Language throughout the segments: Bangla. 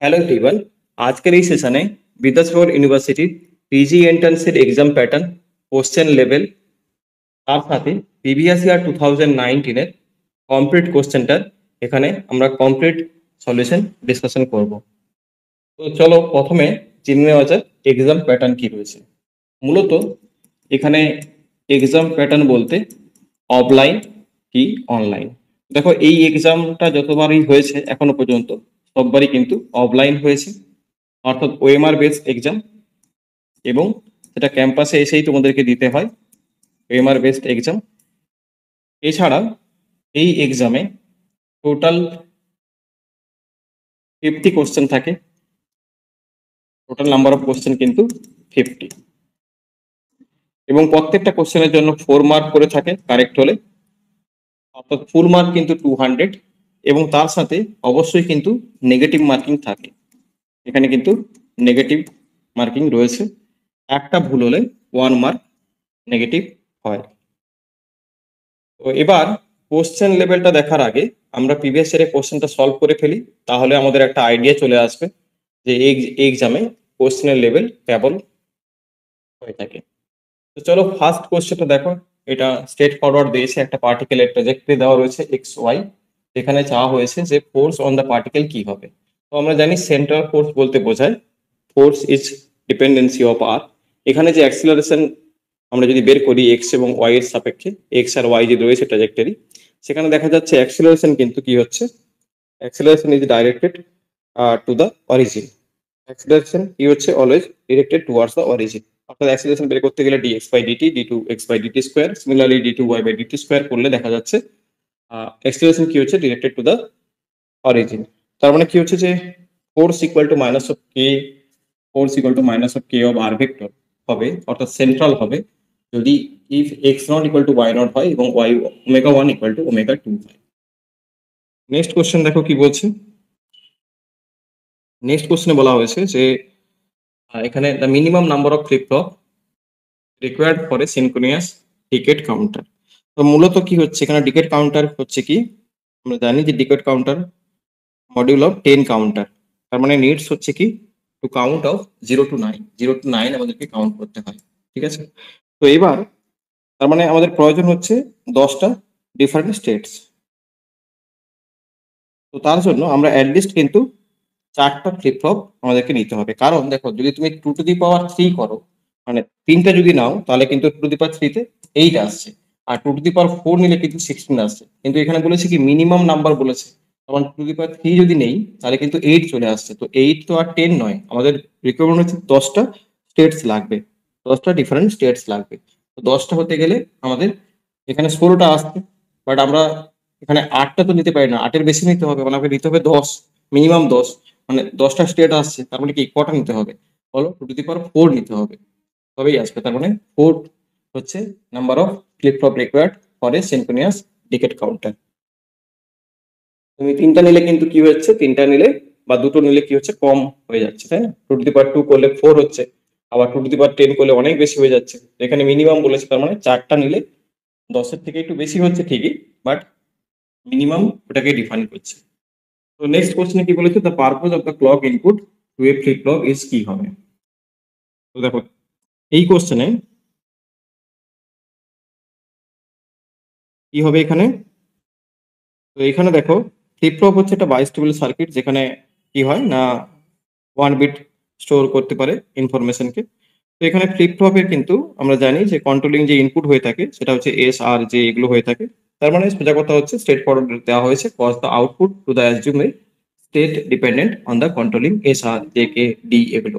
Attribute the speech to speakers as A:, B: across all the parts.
A: Hello everyone. আজকের এই সেশনে বিদ্যাসাগর ইউনিভার্সিটির পিজি এন্ট্রান্সের এক্সাম প্যাটার্ন, কোশ্চেন লেভেল, তার সাথে প্রিভিয়াস ইয়ার 2019-এর কমপ্লিট কোশ্চেনটার এখানে আমরা কমপ্লিট সলিউশন ডিসকাশন করব। তো চলো প্রথমে জেনে নেওয়া যাক এক্সাম প্যাটার্ন কি রয়েছে। মূলত এখানে এক্সাম প্যাটার্ন বলতে অফলাইন কি অনলাইন। দেখো এই এক্সামটা যতবারই হয়েছে এখনো পর্যন্ত সববারই কিন্তু অফলাইন হয়েছে, অর্থাৎ ওএমআর বেস এক্সাম, এবং সেটা ক্যাম্পাসে এসেই তোমাদেরকে দিতে হয় ওএমআর বেসড এক্সাম। এছাড়া এই এক্সামে টোটাল 50 কোশ্চেন থাকে, টোটাল নাম্বার অফ কোশ্চেন কিন্তু 50, এবং প্রত্যেকটা কোশ্চেনের জন্য 4 মার্ক করে থাকে কারেক্ট হলে, অর্থাৎ ফুল মার্ক কিন্তু 200, এবং তার সাথে অবশ্যই কিন্তু নেগেটিভ মার্কিং থাকে। এখানে কিন্তু নেগেটিভ মার্কিং রয়েছে, একটা ভুল হলে 1 মার্ক নেগেটিভ হয়। তো এবার কোশ্চেন লেভেলটা দেখার আগে আমরা প্রিভিয়াস ইয়ারে কোশ্চেনটা সলভ করে ফেলি, তাহলে আমাদের একটা আইডিয়া চলে আসবে যে এই এক্সামে কোশ্চেনের লেভেল কেবল হয়ে থাকে। তো চলো ফার্স্ট কোশ্চেনটা দেখো। এটা স্ট্রেট ফরওয়ার্ড দিয়েছে, একটা পার্টিকেলের ট্র্যাজেক্টরি দেওয়া রয়েছে এক্স ওয়াই, এখানে চাওয়া হয়েছে যে ফোর্স অন দ্য পার্টিকেল কি হবে। তো আমরা জানি সেন্ট্রাল ফোর্স বলতে বোঝায় ফোর্স ইজ ডিপেন্ডেন্সি অফ আর। এখানে যে অ্যাক্সিলারেশন আমরা যদি বের করি এক্স এবং ওয়াই এর সাপেক্ষে, এক্স আর ওয়াই যে রয়েছে ট্র্যাজেক্টরি, সেখানে দেখা যাচ্ছে অ্যাক্সিলারেশন কিন্তু কি হচ্ছে, acceleration is directed to the origin. Acceleration কি হচ্ছে, always directed towards the origin. অর্থাৎ অ্যাক্সিলারেশন বের করতে গেলে dx by dt, d2x by dt square, similarly d2y by dt square করলে দেখা যাচ্ছে অ্যাক্সিলারেশন কি হচ্ছে, ডিরেক্টেড টু দ্য অরিজিন। তার মানে কি হচ্ছে যে force equal to minus of K, force equal to minus of K of আর ভেক্টর হবে, অর্থাৎ সেন্ট্রাল হবে যদি if X not equal to Y not হয় এবং Y omega one equal to omega two হয়। নেক্সট কোশ্চেন দেখো কি বলছে। নেক্সট কোশ্চেনে বলা হয়েছে যে এখানে the minimum number of flip flop required for a synchronous decade counter. তো মূলত কি হচ্ছে এখানে, ডিকেট কাউন্টার হচ্ছে কি, আমরা জানি যে decade counter module of 10 counter. তার মানে নিডস হচ্ছে কি to count of 0 to 9, 0 to 9 আমাদেরকে কাউন্ট করতে হয়, ঠিক আছে। তো এবার তার মানে আমাদের প্রয়োজন হচ্ছে 10টা ডিফারেন্ট স্টেটস। তো তার জন্য আমরা অ্যাটলিস্ট কিন্তু 4টা ফ্লিপ ফ্লপ আমাদেরকে নিতে হবে, কারণ দেখো যদি তুমি 2 টু দি পাওয়ার 3 করো, মানে 3টা যদি নাও তাহলে কিন্তু 2 টু দি পাওয়ার 3 তে 8 আসছে, আর 2 টু দি পাওয়ার 4 নিলে কিন্তু 16 আসছে। কিন্তু এখানে বলেছে কি মিনিমাম নাম্বার বলেছে, তখন 2 টু দি পাওয়ার 3 যদি নেই তাহলে কিন্তু 8 চলে আসছে। তো 8 তো আর 10 নয়, আমাদের রিকোয়ারমেন্ট হচ্ছে 10টা স্টেটস লাগবে, 10টা ডিফারেন্ট স্টেটস লাগবে। তো 10টা হতে গেলে আমাদের এখানে 16টা আসছে, বাট আমরা এখানে 8টা তো নিতে পারি না, 8-এর বেশি নিতে হবে, মানে আমাকে নিতে হবে 10, মিনিমাম 10, মানে 10টা স্টেট আসছে, তার মানে কি কটা নিতে হবে বলো, 2 টু দি পাওয়ার 4 নিতে হবে, তবেই আসবে। তার মানে 4 হচ্ছে number of flip flop required for a synchronous decade counter. তুমি 3টা নিলে কিন্তু কি হচ্ছে, 3টা নিলে বা 2টো নিলে কি হচ্ছে, কম হয়ে যাচ্ছে, তাই না। 2 টু দি পাওয়ার 2 করলে 4 হচ্ছে, আবার 2 টু দি পাওয়ার 10 করলে অনেক বেশি হয়ে যাচ্ছে। এখানে মিনিমাম বলেছে, তার মানে 4টা নিলে 10-এর থেকে একটু বেশি হচ্ছে ঠিকই, বাট মিনিমাম ওটাকে ডিফাইন করছে। তো নেক্সট কোশ্চেনে কি বলেছে, the purpose of the clock input to a flip flop is কি হবে। তো দেখো এই কোশ্চেনে কি হবে এখানে, তো এখানে দেখো ফ্লিপ ফ্লপ হচ্ছে একটা বাইস্টেবল সার্কিট, যেখানে কি হয় না 1 বিট স্টোর করতে পারে ইনফরমেশনকে। তো এখানে ফ্লিপ ফ্লপের কিন্তু আমরা জানি যে কন্ট্রোলিং যে ইনপুট হয়ে থাকে সেটা হচ্ছে এস আর জে, এগুলো হয়ে থাকে। তার মানে সোজা কথা হচ্ছে স্টেট ফরওয়ার্ড দেওয়া হয়েছে, cause the output to the assumed state dependent on the controlling S R J K D এগুলো।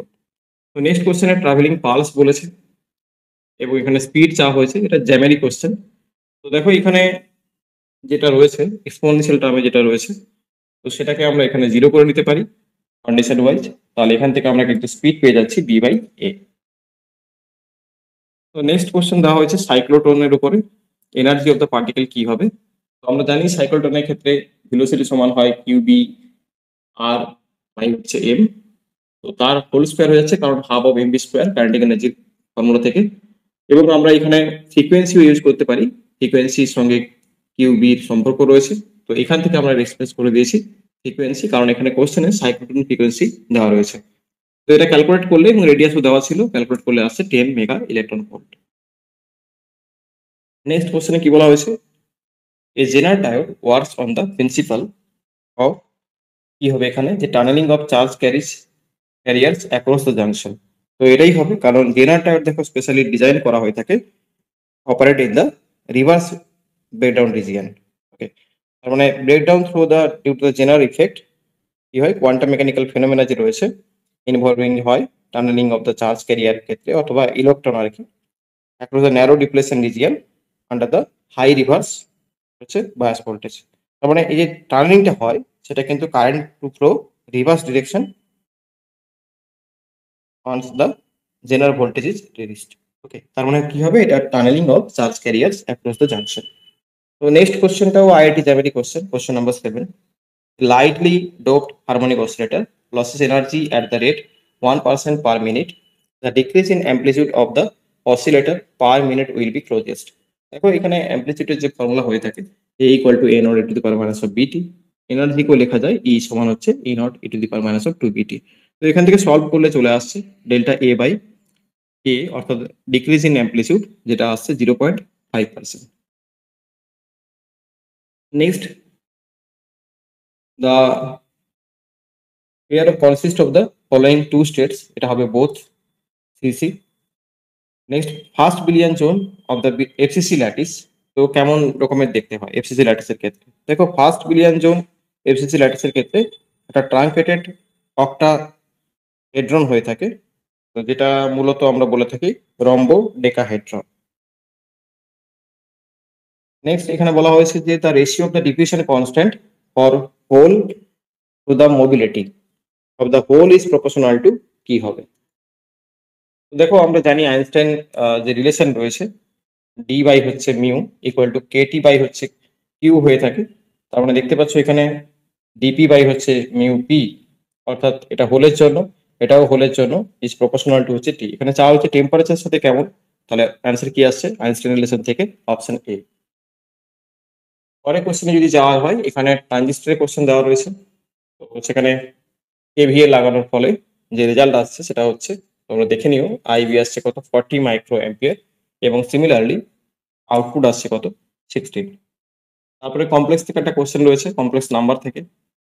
A: তো নেক্সট কোশ্চেনে ট্রাভেলিং পালস বলেছে, এবং এখানে স্পিড চাওয়া হয়েছে, এটা জ্যামেরি কোশ্চেন। তো দেখো এখানে যেটা রয়েছে এক্সপোনেনশিয়াল টার্মে যেটা রয়েছে, তো সেটাকে আমরা এখানে 0 করে নিতে পারি কন্ডিশন ওয়াইজ, তাহলে এখান থেকে আমরা কিন্তু স্পিড পেয়ে যাচ্ছি বি বাই এ। তো নেক্সট কোশ্চেন দেওয়া হয়েছে সাইক্লোট্রনের উপরে, এনার্জি অফ দ্য পার্টিকেল কি হবে। তো আমরা জানি সাইক্লোট্রনের ক্ষেত্রে ভেলোসিটি সমান হয় কিউবি আর বাই হচ্ছে এম, তো তার হোল স্কোয়ার হয়ে যাচ্ছে, কারণ half of M B square kinetic এনার্জির ফর্মুলা থেকে। এবং আমরা এখানে ফ্রিকোয়েন্সিও ইউজ করতে পারি, ফ্রিকোয়েন্সির সঙ্গে কিউবির সম্পর্ক রয়েছে, তো এখান থেকে আমরা এক্সপ্রেস করে দিয়েছি ফ্রিকোয়েন্সি, কারণ এখানে কোশ্চেনে সাইক্লোট্রন ফ্রিকোয়েন্সি দেওয়া রয়েছে। তো এটা ক্যালকুলেট করলে এবং রেডিয়াসও দেওয়া ছিল, ক্যালকুলেট করলে আসছে 10 মেগা ইলেকট্রন ভোল্ট। নেক্সট কোশ্চেনে কি বলা হয়েছে, a Zener diode works on the principle of, কি হবে এখানে, যে tunneling of charge carriers across the junction. তো এটাই হবে, কারণ জেনার ডায়োড দেখো স্পেশালি ডিজাইন করা হয়ে থাকে operate in the reverse breakdown region. Okay, তার মানে breakdown through the due to the Zener effect কি হয়, কোয়ান্টাম মেকানিক্যাল ফিনোমেনা যে রয়েছে ইনভলভিং হয় tunneling of the charge carrier ক্ষেত্রে অথবা ইলেকট্রন আর কি, across the narrow depletion region under the high reverse হচ্ছে বায়াস ভোল্টেজ। তার মানে এই যে টার্নিংটা হয় সেটা কিন্তু current to flow reverse direction once the general voltage is reduced. Okay, তার মানে কি হবে, এটা tunneling of charge carriers across the junction. তো নেক্সট কোশ্চেনটাও আইআইটি জ্যামিতি question, question number 7। Lightly doped harmonic oscillator loses energy at the rate 1% per minute. The decrease in amplitude of the oscillator per minute will be closest. দেখো এখানে অ্যামপ্লিটিউডের যে ফর্মুলা হয়ে থাকে a equal to a not e to the power minus of বিটি, এনার্জিকেও লেখা যায় e সমান হচ্ছে e not e to the power minus of 2bt। তো এখান থেকে সলভ করলে চলে আসছে ডেল্টা a বাই a, অর্থাৎ ডিক্রিজ ইন অ্যামপ্লিটিউড যেটা আসছে 0.5%। Next, the pair consist of the following two states, এটা হবে both CC। Next, first billion zone of the FCC lattice, তো কেমন রকমের দেখতে হয় এফসিসি ল্যাটিসের ক্ষেত্রে, দেখো ফার্স্ট বিলিয়ন জোন এফসিসি ল্যাটিসের ক্ষেত্রে একটা ট্রাঙ্কেটেড অক্টা হেড্রন হয়ে থাকে, তো যেটা মূলত আমরা বলে থাকি রম্বো ডেকাহেড্রন। নেক্সট, এখানে বলা হয়েছে যে the ratio of the diffusion constant for hole to the mobility of the hole is proportional to, কি হবে। দেখো আমরা জানি আইনস্টাইন যে রিলেশন রয়েছে ডি বাই হচ্ছে mu equal to KT by হচ্ছে কিউ হয়ে থাকে। তার মানে দেখতে পাচ্ছ এখানে ডিপি বাই হচ্ছে মিউ পি, অর্থাৎ এটা হোলের জন্য এটাও হোলের জন্য ইজ প্রপোর্শনাল টু হচ্ছে টি। এখানে চাওয়া হচ্ছে টেম্পারেচার সাথে কেমন, তাহলে অ্যান্সার কি আসছে আইনস্টাইন রিলেশন থেকে অপশন এ। পরের কোশ্চেনে যদি যাওয়া হয়, এখানে ট্রানজিস্টরের কোশ্চেন দেওয়া রয়েছে, তো সেখানে কেভিএ লাগানোর ফলে যে রেজাল্ট আসছে সেটা হচ্ছে, তোমরা দেখে নিও, আইভি আসছে কত 40 মাইক্রো অ্যাম্পিয়ার এবং সিমিলারলি আউটপুট আসছে কত 16। তারপরে কমপ্লেক্স থেকে একটা কোশ্চেন রয়েছে কমপ্লেক্স নাম্বার থেকে,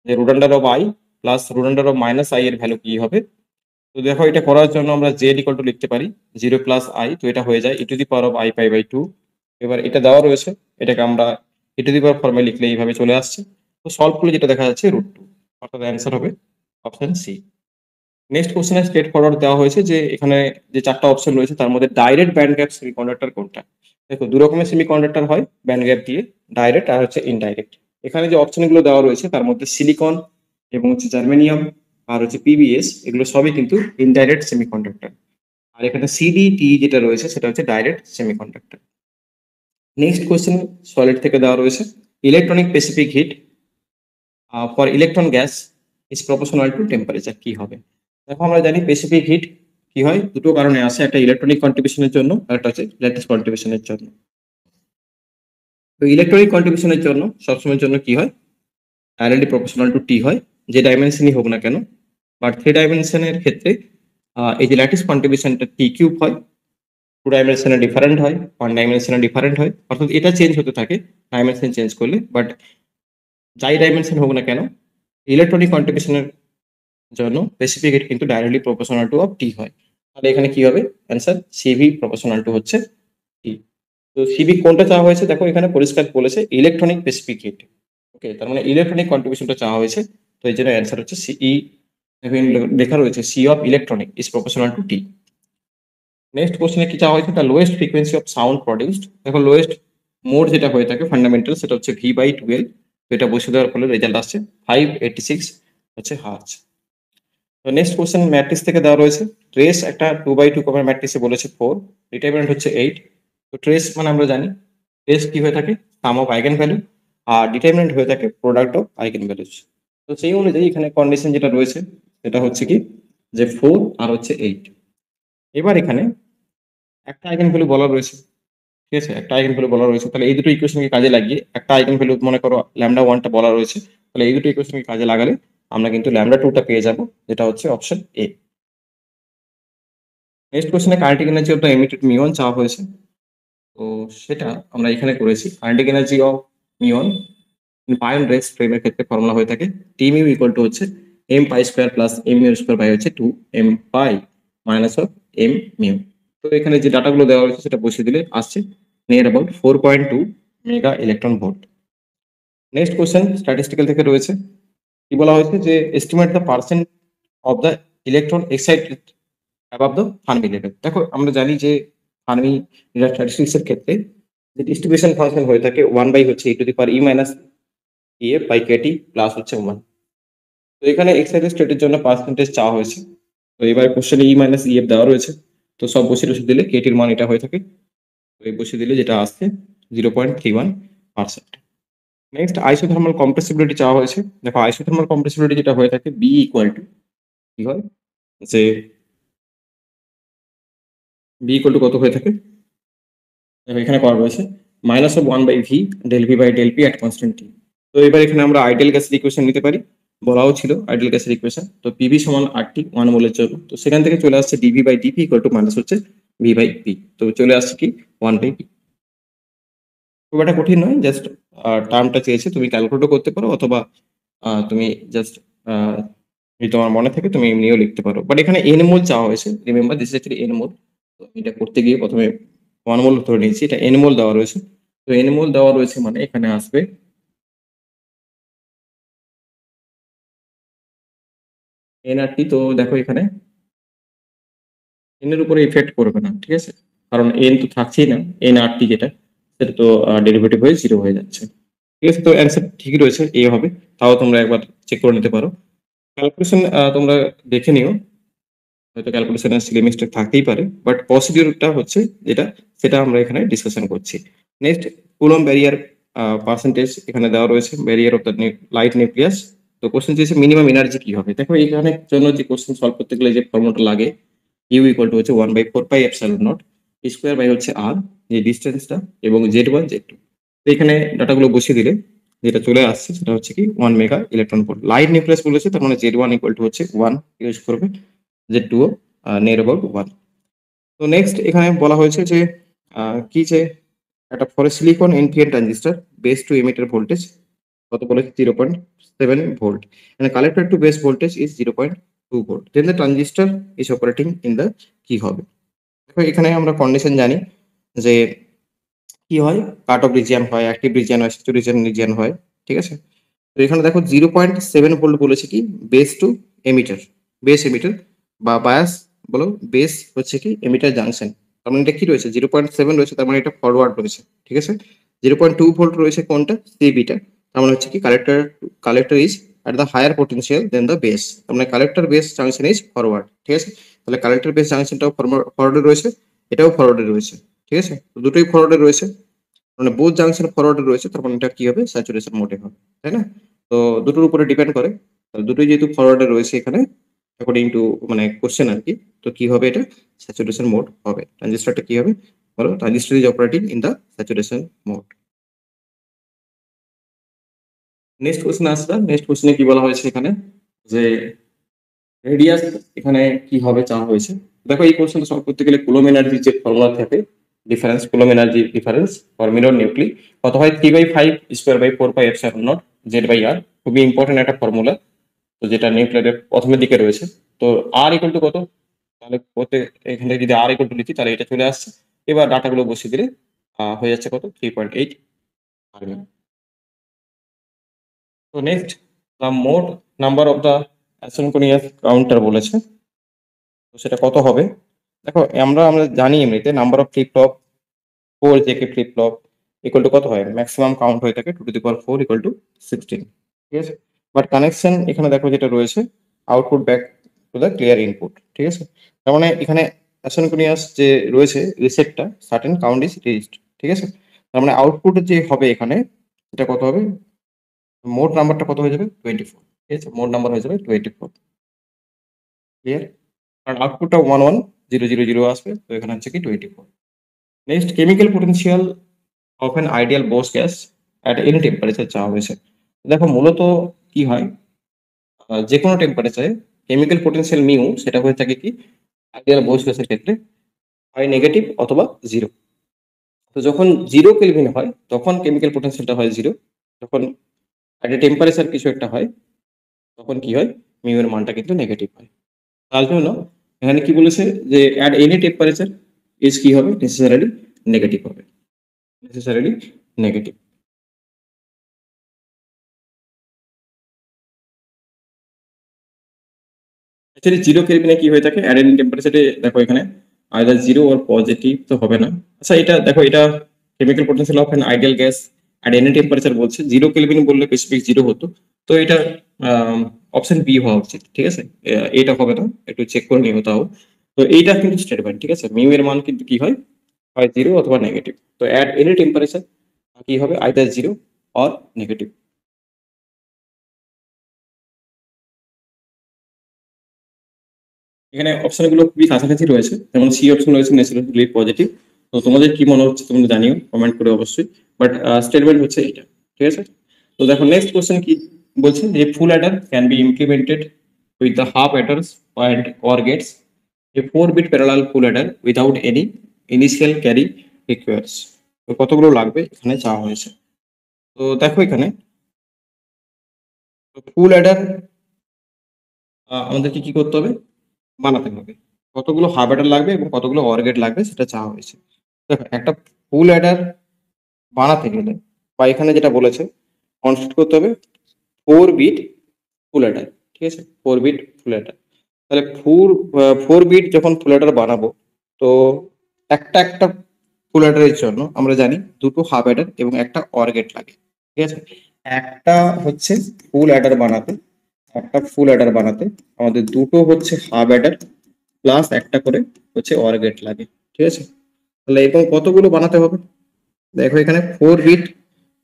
A: যে root under of I plus root under of minus I এর ভ্যালু কি হবে। তো দেখো এটা করার জন্য আমরা জেড ইকুয়াল টু লিখতে পারি 0 প্লাস আই, তো এটা হয়ে যায় e to the power of i pi by 2। এবার এটা দেওয়া রয়েছে, এটাকে আমরা ই টু দি পাওয়ার ফর্মে লিখলে এইভাবে চলে আসছে। তো সলভ করলে যেটা দেখা যাচ্ছে √2, অর্থাৎ অ্যান্সার হবে অপশন সি। নেক্সট কোশ্চেনে স্ট্রেট ফরওয়ার্ড দেওয়া হয়েছে যে এখানে যে চারটা অপশন রয়েছে তার মধ্যে ডাইরেক্ট ব্যান্ড গ্যাপ সেমিকন্ডাক্টর কোনটা। দেখো দু রকমের সেমিকন্ডাক্টর হয় ব্যান্ড গ্যাপ দিয়ে, ডাইরেক্ট আর হচ্ছে ইনডাইরেক্ট। এখানে যে অপশনগুলো দেওয়া রয়েছে তার মধ্যে সিলিকন এবং হচ্ছে জার্মেনিয়াম আর হচ্ছে পিবিএস, এগুলো সবই কিন্তু ইনডাইরেক্ট সেমিকন্ডাক্টর। আর এখানে সিডিটি যেটা রয়েছে সেটা হচ্ছে direct semiconductor. Next question solid থেকে দেওয়া রয়েছে, electronic specific hit for electron gas is proportional two temperature, কি হবে। দেখো আমরা জানি স্পেসিফিক হিট কি হয়, দুটো কারণে আসে, একটা ইলেকট্রনিক কন্ট্রিবিউশনের জন্য আর একটা হচ্ছে ল্যাটিস কন্ট্রিবিউশনের জন্য। তো ইলেকট্রনিক কন্ট্রিবিউশনের জন্য সবসময়ের জন্য কি হয়, ডাইরেক্টলি প্রপোর্শনাল টু টি হয়, যে ডাইমেনশনই হোক না কেন। বাট 3 ডাইমেনশনের ক্ষেত্রে এই যে ল্যাটিস কন্ট্রিবিউশনটা টি কিউব হয়, 2 ডাইমেনশনে ডিফারেন্ট হয়, 1 ডাইমেনশনে ডিফারেন্ট হয়, অর্থাৎ এটা চেঞ্জ হতে থাকে ডাইমেনশন চেঞ্জ করলে। বাট যাই ডাইমেনশন হোক না কেন, ইলেকট্রনিক কন্ট্রিবিউশনের জন্য স্পেসিফিক হিট কিন্তু ডাইরেক্টলি প্রপোর্শনাল টু অফ টি হয়। তাহলে এখানে কি হবে অ্যান্সার সিভি প্রপোর্শনাল টু হচ্ছে টি। তো সিভি কোনটা চাওয়া হয়েছে, দেখো এখানে পরিষ্কার বলেছে ইলেকট্রনিক স্পেসিফিক হিট। ওকে, তার মানে ইলেকট্রনিক কন্ট্রিবিউশনটা চাওয়া হয়েছে, তো এই জন্য অ্যান্সার হচ্ছে সিই, লেখা রয়েছে C of electronic is proportional to T. Next কোশ্চেনে কি চাওয়া হয়েছে, the lowest frequency of sound produced. দেখো লোয়েস্ট মোড যেটা হয়ে থাকে ফান্ডামেন্টাল সেটা হচ্ছে ভি বাই 12, তো এটা বসে দেওয়ার ফলে রেজাল্ট আসছে 586 হচ্ছে হার্জ। তো নেক্সট কোশ্চেন ম্যাট্রিক্স থেকে দেওয়া রয়েছে, ট্রেস একটা 2/2 কমার ম্যাট্রিক্সে বলেছে 4, ডিটারমিনেন্ট হচ্ছে 8। তো ট্রেস মানে আমরা জানি ট্রেস কি হয়ে থাকে, সাম অফ আইগেন ভ্যালু, আর ডিটারমিনেন্ট হয়ে থাকে প্রোডাক্ট অফ আইগেন ভ্যালুজ। তো সেই অনুযায়ী এখানে কন্ডিশন যেটা রয়েছে সেটা হচ্ছে কি, যে 4 আর হচ্ছে 8। এবার এখানে একটা আইগেন ভ্যালু বলা রয়েছে, ঠিক আছে, একটা আইগেন ভ্যালু বলা রয়েছে, তাহলে এই দুটো ইকুয়েশনকে কাজে লাগিয়ে একটা আইগেন ভ্যালু মনে করো λ1টা বলা রয়েছে, তাহলে এই দুটো ইকুয়েশনকে কাজে লাগালে আমরা কিন্তু λ2টা পেয়ে যাব, যেটা হচ্ছে অপশন এ। নেক্সট কোশ্চেনে kinetic energy of the emitted muon চাওয়া হয়েছে, তো সেটা আমরা এখানে করেছি। Kinetic energy of muon pion rest ফ্রেমের ক্ষেত্রে ফর্মুলা হয়ে থাকে টি মিউ ইকুয়াল টু হচ্ছে M pi square plus M mu square by হচ্ছে 2m pi minus of M mu. তো এখানে যে ডাটাগুলো দেওয়া হয়েছে সেটা বসিয়ে দিলে আসছে near about 4.2 mega electron volt. Next question statistical থেকে রয়েছে, কি বলা হয়েছে যে estimate the percent of the electron excited above the Fermi level. দেখো আমরা জানি যে ফার্মি স্ট্যাটিস্টিক্স এর ক্ষেত্রে যে ডিস্ট্রিবিউশন ফাংশন হয়ে থাকে 1 বাই হচ্ছে e to the power e minus F by KT plus হচ্ছে 1। তো এখানে এক্সাইটেড স্টেটের জন্য পার্সেন্টেজ চাওয়া হয়েছে, তো এবার কোশ্চেনে ই মাইনাস ইএফ দেওয়া রয়েছে, তো সব বসিয়ে বসিয়ে দিলে কেটির মান এটা হয়ে থাকে, তো এই বসিয়ে দিলে যেটা আসছে 0.31%। নেক্সট আইসোথার্মাল কম্প্রেসিবিলিটি চাওয়া হয়েছে। দেখো আইসোথার্মাল কম্প্রেসিবিলিটি যেটা হয়ে থাকে বি ইকুয়াল টু কি হয় যে বি ইকুয়াল টু কত হয়ে থাকে, দেখো এখানে করা রয়েছে minus of 1 by V del V by del P at constant T. তো এবার এখানে আমরা আইডিয়াল গ্যাসের ইকুয়েশন নিতে পারি, বলাও ছিল আইডিয়াল গ্যাসের ইকুয়েশন, তো পিভি সমান আরটি 1 মোলের জন্য, তো সেখান থেকে চলে আসছে DV by DP equal to minus হচ্ছে ভি বাই পি, তো চলে আসছে কি 1 বাই পি। খুব একটা কঠিন নয়, জাস্ট টার্মটা চেয়েছে, তুমি ক্যালকুলেটও করতে পারো অথবা তুমি জাস্ট যদি তোমার মনে থাকে তুমি এমনিও লিখতে পারো, বাট এখানে এন মোল চাওয়া হয়েছে, remember this is actually n mole. তো এটা করতে গিয়ে প্রথমে 1 মোল ধরে নিয়েছি, এটা এন মোল দেওয়া রয়েছে, তো এন মোল দেওয়া রয়েছে মানে এখানে আসবে এনআরটি। তো দেখো এখানে এন এর উপরে ইফেক্ট করবে না, ঠিক আছে, কারণ এন তো থাকছেই না, এনআরটি যেটা সেটা তো ডেরিভেটিভ হয়ে 0 হয়ে যাচ্ছে, ঠিক আছে। তো অ্যান্সার ঠিকই রয়েছে, এ হবে। তাও তোমরা একবার চেক করে নিতে পারো, ক্যালকুলেশন তোমরা দেখে নিও, হয়তো ক্যালকুলেশনের সিলি মিস্টেক থাকতেই পারে, বাট প্রসিডিউরটা হচ্ছে যেটা সেটা আমরা এখানে ডিসকাশন করছি। নেক্সট কুলম্ব ব্যারিয়ার পার্সেন্টেজ এখানে দেওয়া রয়েছে, barrier of the light nucleus. তো কোশ্চেন চেয়েছে মিনিমাম এনার্জি কি হবে। দেখো এখানে জন্য যে কোশ্চেন সলভ করতে গেলে যে ফর্মুলাটা লাগে ইউ ইকুয়াল টু হচ্ছে 1/4 pi epsilon not square by হচ্ছে আর যে ডিস্টেন্সটা এবং Z1 Z2। তো এখানে ডাটাগুলো বসিয়ে দিলে যেটা চলে আসছে সেটা হচ্ছে কি 1 mega electron volt. Light nucleus বলেছে, তার মানে Z1 ইকুয়াল টু হচ্ছে 1 ইউজ করবে, Z2 নিয়ার অ্যাবাউট 1। তো নেক্সট এখানে বলা হয়েছে যে কি যে একটা for silicon NPN transistor base to emitter voltage কত বলেছে 0.7 volt, and collector to base voltage is 0.2 volt, then the transistor is operating in the কি হবে। দেখো এখানে আমরা কন্ডিশন জানি যে কি হয়, কাট অফ রিজিয়ন হয়, অ্যাক্টিভ রিজিয়ন হয়, স্যাচুরেশন রিজিয়ন হয়, ঠিক আছে। তো এখানে দেখো 0.7 ভোল্ট বলেছে কি base to emitter, base emitter বা বায়াস বলো, বেস হচ্ছে কি এমিটার জাংশন, তার মানে এটা কি রয়েছে 0.7 রয়েছে, তার মানে এটা ফরওয়ার্ড রয়েছে, ঠিক আছে। 0.2 ভোল্ট রয়েছে কোনটা সিবিটা, তার মানে হচ্ছে কি collector is at the higher potential than the base, তার মানে collector base junction is forward, ঠিক আছে। তাহলে কালেক্টর বেস জাংশনটাও ফরওয়ার্ডে রয়েছে, এটাও ফরওয়ার্ডে রয়েছে, ঠিক আছে, তো দুটোই ফরওয়ার্ডে রয়েছে, মানে বোথ জাংশন ফরওয়ার্ডে রয়েছে, তার মানে এটা কি হবে স্যাচুরেশন মোডে হবে, তাই না। তো দুটোর উপরে ডিপেন্ড করে, তাহলে দুটোই যেহেতু ফরওয়ার্ডে রয়েছে এখানে অ্যাকর্ডিং টু মানে কোশ্চেন আর কি, তো কি হবে এটা স্যাচুরেশন মোড হবে, ট্রানজিস্টরটা কি হবে বলো, transistor is operating in the saturation mode. Next question আসবে, নেক্সট কোশ্চেনে কি বলা হয়েছে এখানে যে রেডিয়াস এখানে কি হবে চাওয়া হয়েছে। দেখো এই কোশ্চেনটা সলভ করতে গেলে কুলম এনার্জি যে ফর্মুলা থাকে difference, Coulomb energy difference for mirror nuclei কত হয় 3/5 square by 4 pi epsilon naught Z by R, খুবই ইম্পর্টেন্ট একটা ফর্মুলা, তো যেটা নিউক্লিয়ারের প্রথমের দিকে রয়েছে। তো আর ইকুয়াল টু কত, তাহলে এখানে যদি আর ইকুয়াল টু লিখি তাহলে এটা চলে আসছে, এবার ডাটাগুলো বসিয়ে দিলে হয়ে যাচ্ছে কত 3.8 আরএম। তো নেক্সট দ্য মোট number of the asynchronous counter বলেছে, তো সেটা কত হবে। দেখো আমরা আমরা জানি এমনিতে number of flip flop 4 JK flip flop equal to কত হয়, ম্যাক্সিমাম কাউন্ট হয়ে থাকে 2 to the power 4 equal to 16, ঠিক আছে। বাট কানেকশন এখানে দেখো যেটা রয়েছে output back to the clear input, ঠিক আছে। তার মানে এখানে অ্যাসিনক্রোনাস যে রয়েছে রিসেটটা সার্টেন কাউন্ট ইজ রিচড, ঠিক আছে। তার মানে আউটপুট যে হবে এখানে এটা কত হবে, মোট নাম্বারটা কত হয়ে যাবে 24, ঠিক আছে, মোট নাম্বার হয়ে যাবে 24, ক্লিয়ার, কারণ আউটপুটটা 110000 আসবে, তো এখানে হচ্ছে কি 24। Next chemical potential of an ideal boss gas at any temperature চাওয়া হয়েছে। দেখো মূলত কি হয়, যে কোনো টেম্পারেচারে কেমিক্যাল পোটেনশিয়াল মিউ সেটা হয়ে থাকে কি আইডিয়াল বোস গ্যাসের ক্ষেত্রে হয় নেগেটিভ অথবা জিরো। তো যখন 0 কেলভিন হয় তখন কেমিক্যাল পোটেনশিয়ালটা হয় 0। যখন একটা টেম্পারেচার কিছু একটা হয় তখন কি হয়, মিউ এর মানটা কিন্তু নেগেটিভ হয়। তার জন্য এখানে কি বলেছে যে অ্যাট এনি টেম্পারেচার ইজ কি হবে, নেসেসারিলি নেগেটিভ হবে, নেসেসারিলি নেগেটিভ। অ্যাকচুয়ালি 0 কেলভিনে কি হয়ে থাকে অ্যাট এনি টেম্পারেচারে, দেখো এখানে আইদার 0 অর পজিটিভ তো হবে না। আচ্ছা এটা দেখো, এটা chemical potential of an ideal gas at any temperature বলছে, 0 কেলভিন বললে স্পেসিফিক 0 হতো। তো এটা অপশন বি হওয়া উচিত, ঠিক আছে। এটা হবে না, একটু চেক করে নিও তাও। তো এইটা কিন্তু স্টেটমেন্ট, ঠিক আছে। মিউ এর মান কিন্তু কি হয়, হয় 0 অথবা নেগেটিভ। তো অ্যাট এনি টেম্পারেচার কি হবে, আইদার 0 অর নেগেটিভ। এখানে অপশনগুলো খুবই কাছাকাছি রয়েছে, যেমন সি অপশন রয়েছে নেসেসারিলি পজিটিভ। তো তোমাদের কি মনে হচ্ছে তোমরা জানিও কমেন্ট করে অবশ্যই, বাট স্টেটমেন্ট হচ্ছে এটা, ঠিক আছে। তো দেখো নেক্সট কোশ্চেন কি বলছে, যে full adder can be implemented with the half adders and OR gates a 4-bit parallel full adder without any initial carry requires. তো কতগুলো লাগবে এখানে চাওয়া হয়েছে। তো দেখো এখানে ফুল অ্যাডার আমাদেরকে কি করতে হবে, বানাতে হবে। কতগুলো হাফ অ্যাডার লাগবে এবং কতগুলো অর গেট লাগবে সেটা চাওয়া হয়েছে। দেখো একটা ফুল অ্যাডার বানাতে গেলে বা এখানে যেটা বলেছে কনস্ট্রাক্ট করতে হবে 4-bit ফুল অ্যাডার, ঠিক আছে, 4-bit ফুল অ্যাডার। তাহলে 4 বিট যখন ফুল অ্যাডার বানাবো, তো একটা একটা ফুল অ্যাডারের জন্য আমরা জানি দুটো হাফ অ্যাডার এবং একটা অর গেট লাগে, ঠিক আছে। একটা হচ্ছে ফুল অ্যাডার বানাতে, একটা ফুল অ্যাডার বানাতে আমাদের দুটো হচ্ছে হাফ অ্যাডার প্লাস একটা করে হচ্ছে অর গেট লাগে, ঠিক আছে। তাহলে এবং কতগুলো বানাতে হবে, দেখো এখানে 4 বিট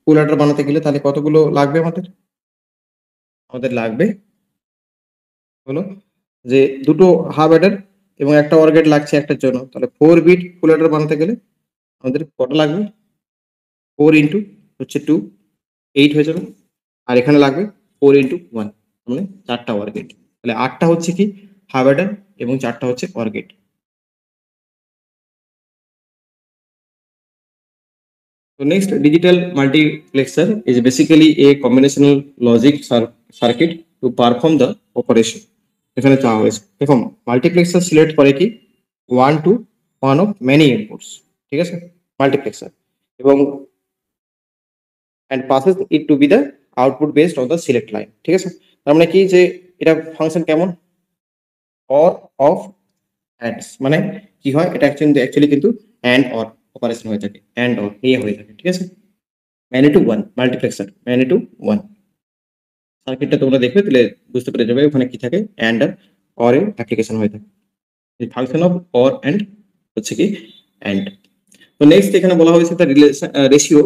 A: ফুল অ্যাডার বানাতে গেলে তাহলে কতগুলো লাগবে আমাদের, আমাদের লাগবে হলো যে দুটো হাফ অ্যাডার এবং একটা অর গেট লাগছে একটার জন্য। তাহলে 4 বিট ফুল অ্যাডার বানাতে গেলে আমাদের কটা লাগবে, 4 ইন্টু হচ্ছে 2, 8 হয়ে যাবে। আর এখানে লাগবে 4 ইন্টু 1, মানে 4টা অর গেট। তাহলে 8টা হচ্ছে কি হাফ অ্যাডার এবং 4টা হচ্ছে or gate. So next, digital multiplexer is basically a combinational logic circuit to perform the operation. এখানে চাওয়া হয়েছে, দেখো মাল্টিপ্লেক্সার সিলেক্ট করে কি 1 to 1 অফ মেনি ইনপুটস, ঠিক আছে, মাল্টিপ্লেক্সার, এবং and passes it to be the output based on the select line, ঠিক আছে। তার মানে কি যে এটা ফাংশন কেমন, অর অফ অ্যান্ডস, মানে কি হয় এটা অ্যাকচুয়ালি কিন্তু অ্যান্ড অর অপারেশন হয়ে থাকে, অ্যান্ড অর নিয়ে হয়ে থাকে, ঠিক আছে। Many to one multiplexer, many to one সার্কিটটা তোমরা দেখবে তাহলে বুঝতে পেরে যাবে ওখানে কি থাকে, অ্যান্ড আর অর এর অ্যাপ্লিকেশন হয়ে থাকে। এই ফাংশন অফ অর অ্যান্ড হচ্ছে কি অ্যান্ড। তো নেক্সট এখানে বলা হয়েছে the ratio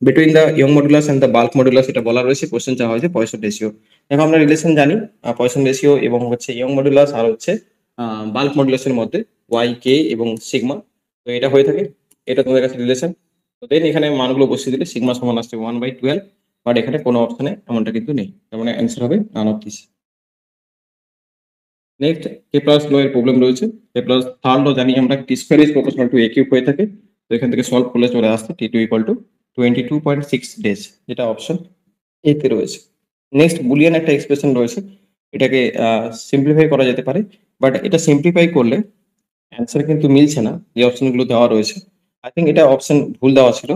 A: between the young modulus and the bulk modulus, এটা বলা রয়েছে, কোশ্চেন চাওয়া হয়েছে পয়সন রেশিও। দেখো আমরা রিলেশন জানি পয়সন রেশিও এবং হচ্ছে ইয়ং মডুলাস আর হচ্ছে বাল্ক মডুলাসের মধ্যে ওয়াই কে এবং সিগমা। তো এটা হয়ে থাকে, এটা তোমাদের কাছে রিলেশন। তো দেন এখানে মানগুলো বসিয়ে দিলে সিগমা সমান আসছে 1/12, বাট এখানে কোনো অপশনে এমনটা কিন্তু নেই, তার মানে অ্যান্সার হবে none of this. Next Kepler's law এর প্রবলেম রয়েছে। কেপলারস থার্ড ল জানি আমরা, T square is proportional to a cube হয়ে থাকে। তো এখান থেকে সলভ করলে চলে আসছে T two equal to 22.6 days, যেটা অপশন এ তে রয়েছে। নেক্সট বুলিয়ান একটা এক্সপ্রেশন রয়েছে, এটাকে সিম্পলিফাই করা যেতে পারে, বাট এটা সিম্পলিফাই করলে অ্যান্সার কিন্তু মিলছে না যে অপশনগুলো দেওয়া রয়েছে। আই থিঙ্ক এটা অপশন ভুল দেওয়া ছিল।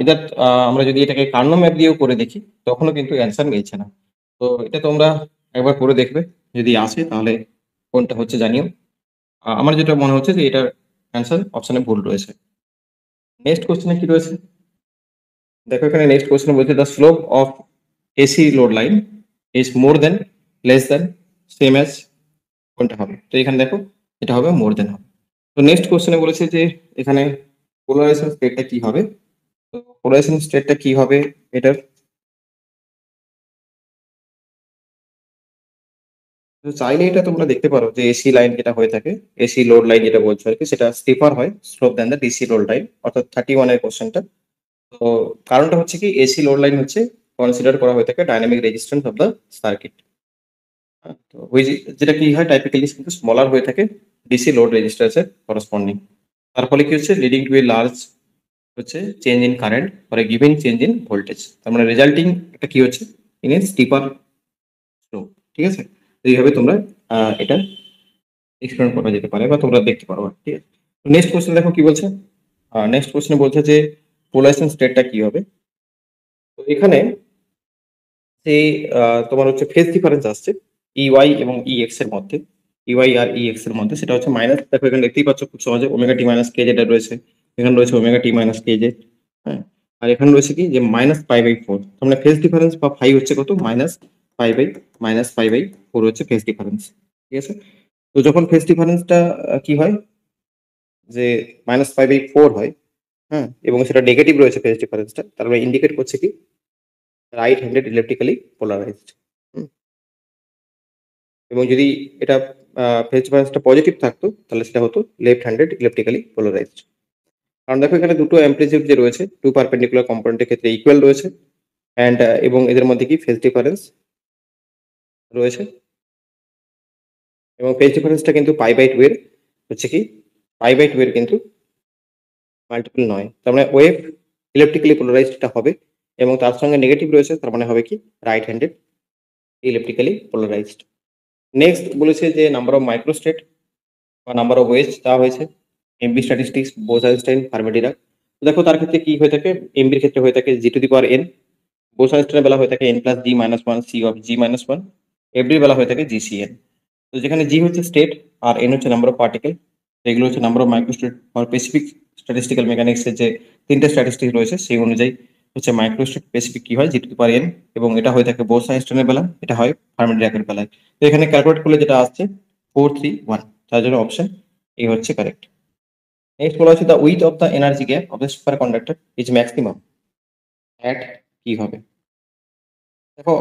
A: এটা আমরা যদি এটাকে কার্নো ম্যাপ দিয়েও করে দেখি তখনও কিন্তু অ্যান্সার মিলছে না। তো এটা তোমরা একবার করে দেখবে, যদি আসে তাহলে কোনটা হচ্ছে জানিও। আমার যেটা মনে হচ্ছে যে এটার অ্যান্সার অপশনে ভুল রয়েছে। নেক্সট কোশ্চেনে কি রয়েছে, দেখো এখানে নেক্সট কোশ্চেন বলছে the slope of AC load line is more than, less than, same as, কোনটা হবে। তো এখানে দেখো এটা হবে মোর দেন হবে। তো নেক্সট কোশ্চেনে বলেছে যে এখানে পোলারাইজেশন স্টেটটা কি হবে। তো পোলারাইজেশন স্টেটটা কি হবে এটার, তো চাইলে এটা তোমরা দেখতে পারো যে এসি লাইন যেটা হয়ে থাকে, এসি লোড লাইন যেটা বলছো আর কি, সেটা স্টিফার হয় slope than the DC load line, অর্থাৎ 31 এর কোশ্চেনটা। তো কারণটা হচ্ছে কি এসি লোড লাইন হচ্ছে কনসিডার করা হয়ে থাকে dynamic resistance of the circuit. তো ওই যেটা কি হয় টাইপিক্যালি কিন্তু স্মলার হয়ে থাকে ডিসি লোড রেজিস্ট্যান্সের করসপন্ডিং। তার ফলে কি হচ্ছে লিডিং টু এ লার্জ হচ্ছে change in current for a given change in voltage. তার মানে রেজাল্টিং এটা কি হচ্ছে ইন এ স্টিপার স্লো। ঠিক আছে, এইভাবে তোমরা এটা এক্সপ্লেন করা যেতে পারে বা তোমরা দেখতে পারো। ঠিক আছে, নেক্সট কোশ্চেন দেখো কি বলছে। নেক্সট কোশ্চেনে বলছে যে পোলারাইজেশন স্টেটটা কি হবে। তো এখানে যে তোমার হচ্ছে ফেজ ডিফারেন্স আসছে ইওয়াই এবং ইএক্স এর মধ্যে, ইওয়াই আর ইএক্স এর মধ্যে, সেটা হচ্ছে মাইনাস, দেখো এখানে দেখতেই পাচ্ছ খুব সহজে ওমেগা টি মাইনাস কে যেটা রয়েছে, এখানে রয়েছে omega t minus K J. হ্যাঁ, আর এখানে রয়েছে কি যে মাইনাস পাই বাই ফোর। তার মানে ফেজ ডিফারেন্স বা ফাই হচ্ছে কত মাইনাস পাই বাই ফোর হচ্ছে ফেজ ডিফারেন্স। ঠিক আছে, তো যখন ফেজ ডিফারেন্সটা কি হয় যে মাইনাস পাই বাই ফোর হয়, হ্যাঁ, এবং সেটা নেগেটিভ রয়েছে ফেজ ডিফারেন্সটা, তার মানে ইন্ডিকেট করছে কি রাইট হ্যান্ডেড ইলেকট্রিক্যালি পোলারাইজড। এবং যদি এটা ফেজ ডিফারেন্সটা পজিটিভ থাকতো তাহলে সেটা হতো লেফট হ্যান্ডেড ইলেকট্রিক্যালি পোলারাইজড। কারণ দেখো এখানে দুটো অ্যাম্প্লিটিউড যে রয়েছে টু পারপেন্ডিকুলার কম্পোনেন্টের ক্ষেত্রে ইকুয়াল রয়েছে অ্যান্ড এবং এদের মধ্যে কি ফেজ ডিফারেন্স রয়েছে, এবং ফেজ ডিফারেন্সটা কিন্তু পাই বাই টু এর হচ্ছে কি পাই বাই টু এর কিন্তু মাল্টিপল নয়। তার মানে ওয়েভ ইলেকট্রিক্যালি পোলারাইজড হবে এবং তার সঙ্গে নেগেটিভ রয়েছে, তার মানে হবে কি right handed electrically polarised. Next বলেছে যে নাম্বার অফ মাইক্রোস্টেট বা নাম্বার অফ ওয়েজ দেওয়া হয়েছে এমবি স্ট্যাটিস্টিক্স বোস-আইনস্টাইন ফার্মি-ডিরাক। তো দেখো তার ক্ষেত্রে কি হয়ে থাকে, এমবির ক্ষেত্রে হয়ে থাকে জি টু দি পাওয়ার এন, বোস-আইনস্টাইনের বেলা হয়ে থাকে n plus g minus one C of g minus one, এফডির বেলা হয়ে থাকে জি সি এন। তো যেখানে জি হচ্ছে স্টেট আর এন হচ্ছে নাম্বার অফ পার্টিকেল, এগুলো হচ্ছে নাম্বার অফ মাইক্রোস্টেট আর স্পেসিফিক স্ট্যাটিস্টিক্যাল মেকানিক্সের যে তিনটে স্ট্যাটিস্টিক্স রয়েছে সেই অনুযায়ী হচ্ছে মাইক্রোস্টেট স্পেসিফিক কি হয় জি টু দি পাওয়ার এন, এবং এটা হয়ে থাকে বোস-আইনস্টাইনের বেলা, এটা হয় ফার্মি-ডিরাকের বেলায়। তো এখানে ক্যালকুলেট করলে যেটা আসছে 431, তার জন্য অপশন এ হচ্ছে কারেক্ট। নেক্সট বলা হচ্ছে the with of the energy gap of the super conductor is maximum at কি হবে। দেখো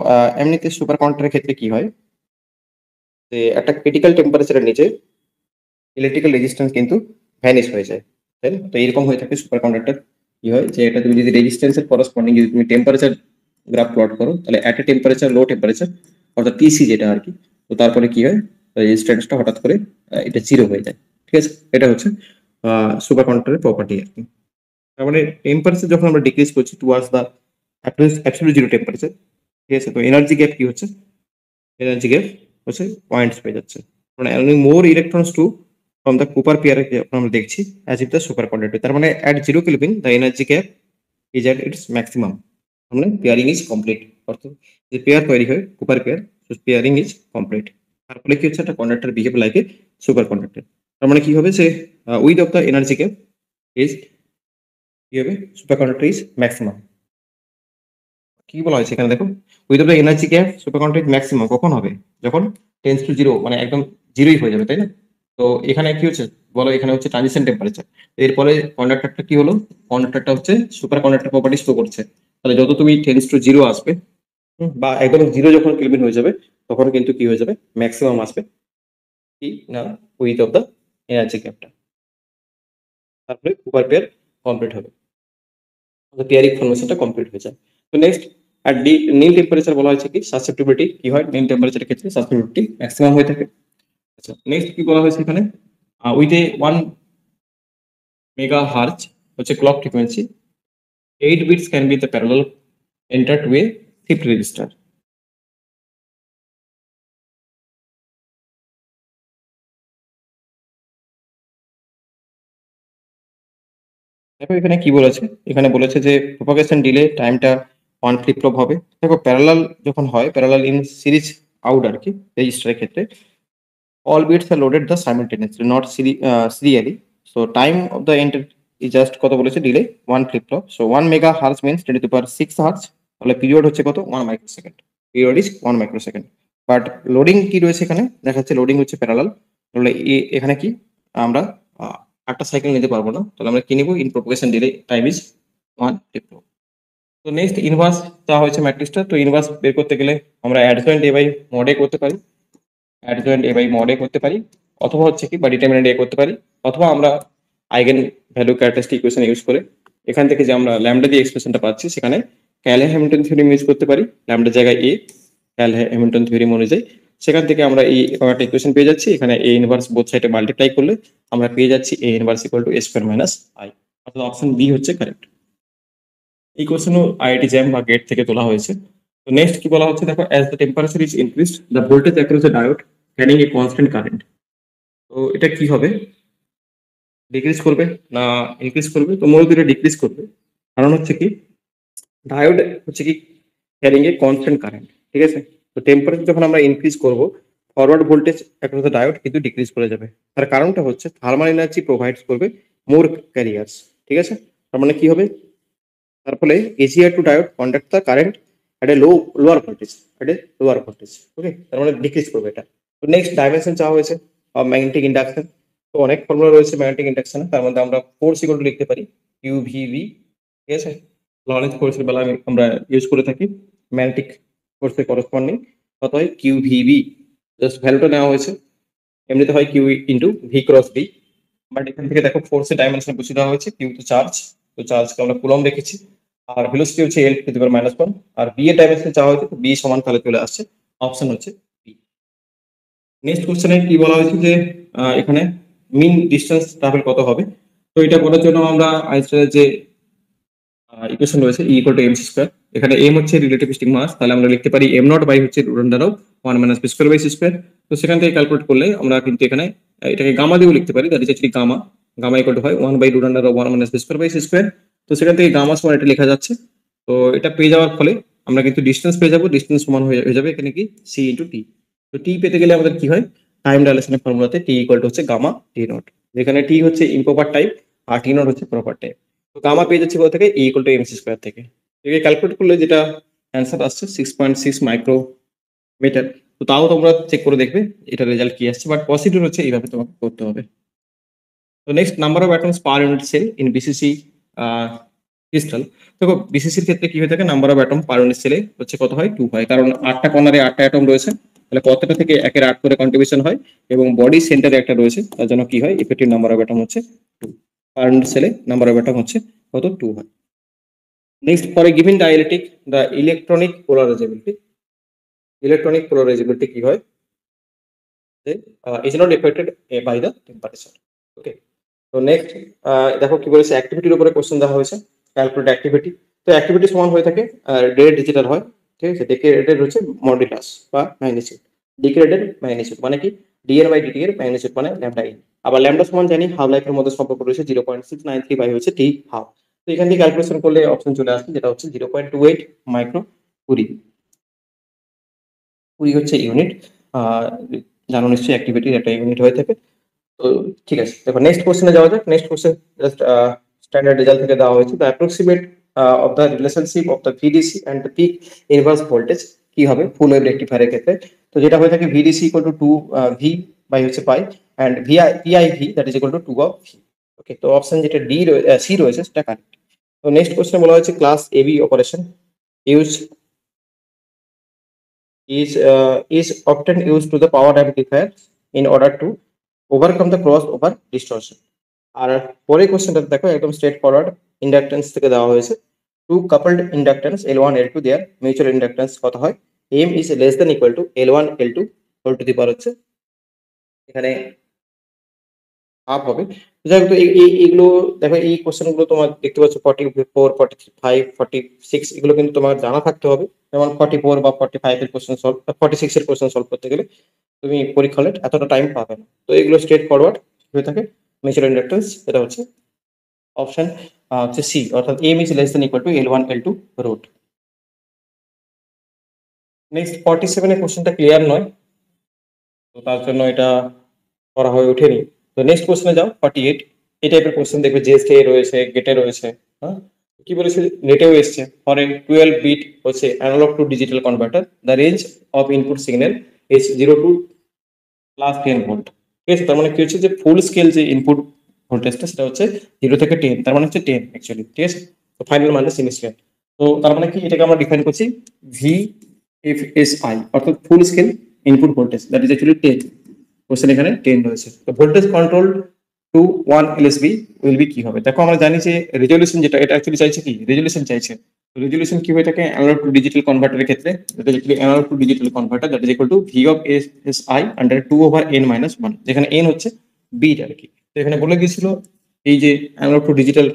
A: এমনিতে সুপার কন্ডাক্টরের ক্ষেত্রে কি হয় যে একটা ক্রিটিক্যাল টেম্পারেচারের নিচে ইলেকট্রিক্যাল রেজিস্ট্যান্স কিন্তু ভ্যানিশ হয়ে যায়, তাই না? তো এরকম হয়ে থাকে সুপার কন্ডাক্টর কি হয় যে এটা তুমি যদি রেজিস্ট্যান্সের করসপন্ডিং যদি তুমি টেম্পারেচার গ্রাফ প্লট করো তাহলে at a temperature low temperature অর্থাৎ টিসি যেটা আর কি, তো তারপরে কি হয় রেজিস্ট্যান্সটা হঠাৎ করে এটা জিরো হয়ে যায়। ঠিক আছে, এটা হচ্ছে সুপার কন্ডাক্টরের প্রপার্টি আর কি। তার মানে টেম্পারেচার যখন আমরা ডিক্রিজ করছি towards the absolute zero temperature, ঠিক আছে, তো এনার্জি গ্যাপ কি হচ্ছে, এনার্জি গ্যাপ হচ্ছে পয়েন্টস হয়ে যাচ্ছে, মানে allowing more electrons to from the Cooper pair আমরা দেখছি as if the super conductor. তার মানে at zero kelvin the energy gap is at its maximum, মানে পেয়ারিং ইজ কমপ্লিট, অর্থাৎ যে পেয়ার তৈরি হয় Cooper pair, pairing is complete. তার ফলে কি হচ্ছে একটা conductor behave like a super conductor. তার মানে কি হবে যে width of the energy gap is কি হবে সুপার কন্ডাক্টর ইজ ম্যাক্সিমাম। কি বলা হয়েছে এখানে দেখো, with the energy gap super conductor maximum কখন হবে, যখন টেন্স টু জিরো, মানে একদম জিরোই হয়ে যাবে, তাই না? তো এখানে কি হচ্ছে বলো, এখানে হচ্ছে ট্রানজিশন টেম্পারেচার, এরপরে কন্ডাক্টরটা কি হলো, কন্ডাক্টরটা হচ্ছে সুপার কন্ডাক্টর প্রপার্টি শো করছে। তাহলে যত তুমি টেন্স টু জিরো আসবে বা একদম জিরো যখন কেলভিন হয়ে যাবে তখন কিন্তু কি হয়ে যাবে ম্যাক্সিমাম আসবে কি না উইথ অফ দ্য এনার্জি গ্যাপটা, তারপরে সুপার পেয়ার কমপ্লিট হবে, পেয়ারিং ফর্মেশনটা কমপ্লিট হয়ে যায়। তো নেক্সট আর নীল টেম্পারেচার বলা হয়েছে কি সাসেপ্টিবিলিটি কি হয়, নীল টেম্পারেচারের ক্ষেত্রে সাসেপ্টিবিলিটি ম্যাক্সিমাম হয়ে থাকে। আচ্ছা, নেক্সট কি বলা হয়েছে এখানে, উইথ এ 1 মেগা হার্জ হচ্ছে clock frequency 8 bits can be the parallel enter to a shift register. দেখো এখানে কি বলেছে, এখানে বলেছে যে প্রপাগেশন ডিলে টাইমটা 1 ফ্লিপ ফ্লপ হবে। দেখো প্যারালাল যখন হয়, প্যারালাল ইন সিরিজ আউট আর কি রেজিস্টারের ক্ষেত্রে all bits are loaded the simultaneously not serially, so time of the enter is just কত বলেছে delay 1 flip flop, so 1 mega hertz means 10 to the power 6 hertz, তাহলে পিরিয়ড হচ্ছে কত 1 microsecond, period is 1 microsecond. But loading কি রয়েছে এখানে দেখা যাচ্ছে লোডিং হচ্ছে প্যারালাল, তাহলে এখানে কি আমরা 8টা সাইকেল নিতে পারবো না, তাহলে আমরা কি নিব in propagation delay time is 1 flip flop. তো নেক্সট ইনভার্স দেওয়া হয়েছে ম্যাট্রিক্সটা, তো ইনভার্স বের করতে গেলে আমরা adjoint A by mod A করতে পারি, adjoint A by mod A করতে পারি, অথবা হচ্ছে কি বা ডিটারমিনেন্ট এ করতে পারি, অথবা আমরা eigen value characteristic equation use করে এখান থেকে যে আমরা ল্যামডা দিয়ে এক্সপ্রেশনটা পাচ্ছি সেখানে ক্যালে-হ্যামিল্টন থিওরেম ইউজ করতে পারি, ল্যামডা জায়গায় এ, ক্যালে-হ্যামিল্টন থিওরেম অনুযায়ী। সেখান থেকে আমরা এই একটা ইকুয়েশন পেয়ে যাচ্ছি। এখানে এ ইনভার্স বোথ সাইডে মাল্টিপ্লাই করলে আমরা পেয়ে যাচ্ছি A inverse equal to A square minus I, অর্থাৎ অপশন বি হচ্ছে কারেক্ট। এই কোশ্চেনও আইআইটি জ্যাম বা গেট থেকে তোলা হয়েছে। তো নেক্সট কি বলা হচ্ছে দেখো, as the temperature is increased the voltage across the diode carrying a constant current. তো এটা কি হবে, ডিক্রিজ করবে না ইনক্রিজ করবে? তো মূলত এটা ডিক্রিজ করবে। কারণ হচ্ছে কি, ডায়োড হচ্ছে কি ক্যারিং এ কনস্ট্যান্ট কারেন্ট, ঠিক আছে? তো টেম্পারেচার যখন আমরা ইনক্রিজ করব, forward voltage across the diode কিন্তু ডিক্রিজ করে যাবে। তার কারণটা হচ্ছে থার্মাল এনার্জি প্রোভাইডস করবে মোর ক্যারিয়ার্স, ঠিক আছে? তার মানে কি হবে, তার ফলে easier to diode conduct the current at a lower voltage, ওকে? তার মানে ডিক্রিজ করবে এটা। তো নেক্সট ডাইমেনশন চাওয়া হয়েছে ম্যাগনেটিক ইন্ডাকশন। তো অনেক ফর্মুলা রয়েছে ম্যাগনেটিক ইন্ডাকশনে, তার মধ্যে আমরা ফোর্স ইকুয়াল টু লিখতে পারি কিউভিভি, ঠিক আছে? লরেন্স ফোর্সের বেলা আমরা ইউজ করে থাকি ম্যাগনেটিক ফোর্সের করসপন্ডিং কত হয় কিউভিবি, জাস্ট ভ্যালুটা নেওয়া হয়েছে। এমনিতে হয় Q into V cross B, but এখান থেকে দেখো ফোর্সের ডাইমেনশন বুঝিয়ে দেওয়া হয়েছে। কিউ তো চার্জ, তো চার্জকে আমরা কুলম্ব রেখেছি, আর ভেলোসিটি হচ্ছে এল টু দি পাওয়ার -1, আর বি এর ডাইমেনশন চাওয়া হয়েছে, বি সমান তাহলে চলে আসছে অপশন হচ্ছে বি। নেক্সট কোশ্চেনে কি বলা হয়েছে যে এখানে মিন ডিসটেন্স ট্রাভেল কত হবে। তো এটা করার জন্য আমরা আইনস্টাইনের যে ইকুয়েশন রয়েছে E equal to M square, এখানে এম হচ্ছে রিলেটিভিস্টিক মাস, তাহলে আমরা লিখতে পারি এম নট বাই হচ্ছে root under of 1 minus B square by C square. তো সেখান থেকে ক্যালকুলেট করলে আমরা কিন্তু এখানে এটাকে গামা দিয়েও লিখতে পারি, that is actually gamma. Gamma equal to হয় 1 by root under of 1 minus B square by C square. তো সেখান থেকে গামা সমান এটা লেখা যাচ্ছে। তো এটা পেয়ে যাওয়ার ফলে আমরা কিন্তু ডিসটেন্স পেয়ে যাবো, ডিসটেন্স সমান হয়ে যাবে এখানে কি সি ইন্টু টি। তো টি পেতে গেলে আমাদের কি হয়, টাইম ডাইলেশনের ফর্মুলাতে টি ইকুয়াল টু হচ্ছে গামা টি নট, যেখানে টি হচ্ছে ইম্প্রপার টাইপ আর টি নট হচ্ছে প্রপার টাইপ। তো গামা পেয়ে যাচ্ছি কোথা থেকে, E equal to M C square থেকে। এটাকে ক্যালকুলেট করলে যেটা অ্যান্সার আসছে 6.6 মাইক্রোমিটার। তো তাও তোমরা চেক করে দেখবে এটা রেজাল্ট কি আসছে, বাট প্রসিডিউর হচ্ছে এইভাবে তোমাকে করতে হবে। তো next number of atoms per unit cell in BCC crystal. দেখো বিসিসির ক্ষেত্রে কি হয়ে থাকে, number of atom per unit সেলে হচ্ছে কত হয়, 2 হয়, কারণ 8টা কর্নারে 8টা অ্যাটম রয়েছে, তাহলে প্রত্যেকটা থেকে 1 এর 8 করে কন্ট্রিবিউশন হয়, এবং বডি সেন্টারে একটা রয়েছে, তার জন্য কি হয় ইফেক্টিভ নাম্বার অফ অ্যাটম হচ্ছে 2। পার ইউনিট সেলে নাম্বার অফ অ্যাটম হচ্ছে কত, 2 হয়। Next, for a given dielectric, the electronic polarizability কি হয়, is not affected by the temperature. Okay. তো নেক্সট দেখো কি বলেছে, অ্যাক্টিভিটির উপরে কোশ্চেন দেওয়া হয়েছে, ক্যালকুলেট অ্যাক্টিভিটি। তো অ্যাক্টিভিটি সমান হয়ে থাকে ডেড যেটা হয়, ঠিক আছে? ডেকেরেটেড হচ্ছে মডুলাস বা ম্যাগনিটিউড। ডেকেরেটেড ম্যাগনিটিউড মানে কি, ডিএন বাই ডিটি এর ম্যাগনিটিউড মানে ল্যামডা ইন। আবার ল্যামডা সমান জানি হাফ লাইফের মধ্যে সম্পর্ক রয়েছে 0.693 বাই হচ্ছে টি হাফ। তো এখান থেকে ক্যালকুলেশন করলে অপশন চলে আসছে যেটা হচ্ছে 0.28 মাইক্রো কুরি। কুরি হচ্ছে ইউনিট, জানো নিশ্চয়ই অ্যাক্টিভিটির একটা ইউনিট হয়ে থাকে। তো ঠিক আছে, দেখো নেক্সট কোশ্চেনে যাওয়া যাক। Next question just standard result থেকে দেওয়া হয়েছে, the approximate of the relationship of the VDC and the peak inverse voltage কি হবে ফুল ওয়েভ রেকটিফায়ারের ক্ষেত্রে। তো যেটা হয়ে থাকে VDC equal to 2 V by হচ্ছে pi, and PIV that is equal to 2 of V. Okay, তো অপশন যেটা ডি সি রয়েছে সেটা কারেক্ট। তো নেক্সট কোশ্চেনে বলা হয়েছে class AB operation is often used to the power amplifier in order to overcome the crossover distortion. আর পরের কোশ্চেনটা দেখো একদম স্ট্রেট ফরওয়ার্ড, ইন্ডাকটেন্স থেকে দেওয়া হয়েছে two coupled inductance L1 L2 their mutual inductance কত হয়, m is less than equal to L1 L2 whole to the power হচ্ছে এখানে হাফ হবে। যাই হোক, তো এইগুলো দেখো, এই কোশ্চেনগুলো তোমার দেখতে পাচ্ছ 44, 45, 46 এগুলো কিন্তু তোমার জানা থাকতে হবে। যেমন 44 বা 45 এর কোশ্চেন সলভ, 46 এর কোশ্চেন সলভ করতে গেলে তুমি পরীক্ষা হলে এতটা টাইম পাবে না। তো এগুলো স্ট্রেট ফরওয়ার্ড হয়ে থাকে মিউচুয়াল ইন্ডাকটেন্স, এটা হচ্ছে অপশন হচ্ছে সি, অর্থাৎ m is less than equal to L1 L2 রুট। নেক্সট 47 এর কোশ্চেনটা ক্লিয়ার নয়, তো তার জন্য এটা করা হয়ে ওঠেনি। তো নেক্সট কোশ্চেনে যাও 48। এই টাইপের কোশ্চেন দেখবে জেএসটি রয়েছে, গেটে রয়েছে। হ্যাঁ, কি বলেছে, নেটেও এসছে, ফর এ 12 বিট হচ্ছে analog to digital converter the range of input signal is 0 to +10 volt. ঠিক আছে, তার মানে কি হচ্ছে যে ফুল স্কেল যে ইনপুট ভোল্টেজটা সেটা হচ্ছে 0 থেকে 10, তার মানে হচ্ছে 10 অ্যাকচুয়ালি, ঠিক আছে? তো ফাইনাল মাইনাস ইনিশিয়াল, তো তার মানে কি এটাকে আমরা ডিফাইন করছি VFSI, অর্থাৎ full scale input voltage, that is actually 10। Question এখানে 10 রয়েছে। তো voltage control to 1 LSB will be কি হবে, দেখো আমরা জানি যে রেজলিউশন যেটা, এটা অ্যাকচুয়ালি চাইছে কি, রেজলিউশন চাইছে। রেজলিউশন কি হয়ে থাকে অ্যানালগ টু ডিজিটাল কনভার্টারের ক্ষেত্রে, যেটা analog to digital converter, that is equal to V F S I under 2/n-1, যেখানে n হচ্ছে বিট আর কি। তো এখানে বলে দিয়েছিল এই যে অ্যানালগ টু ডিজিটাল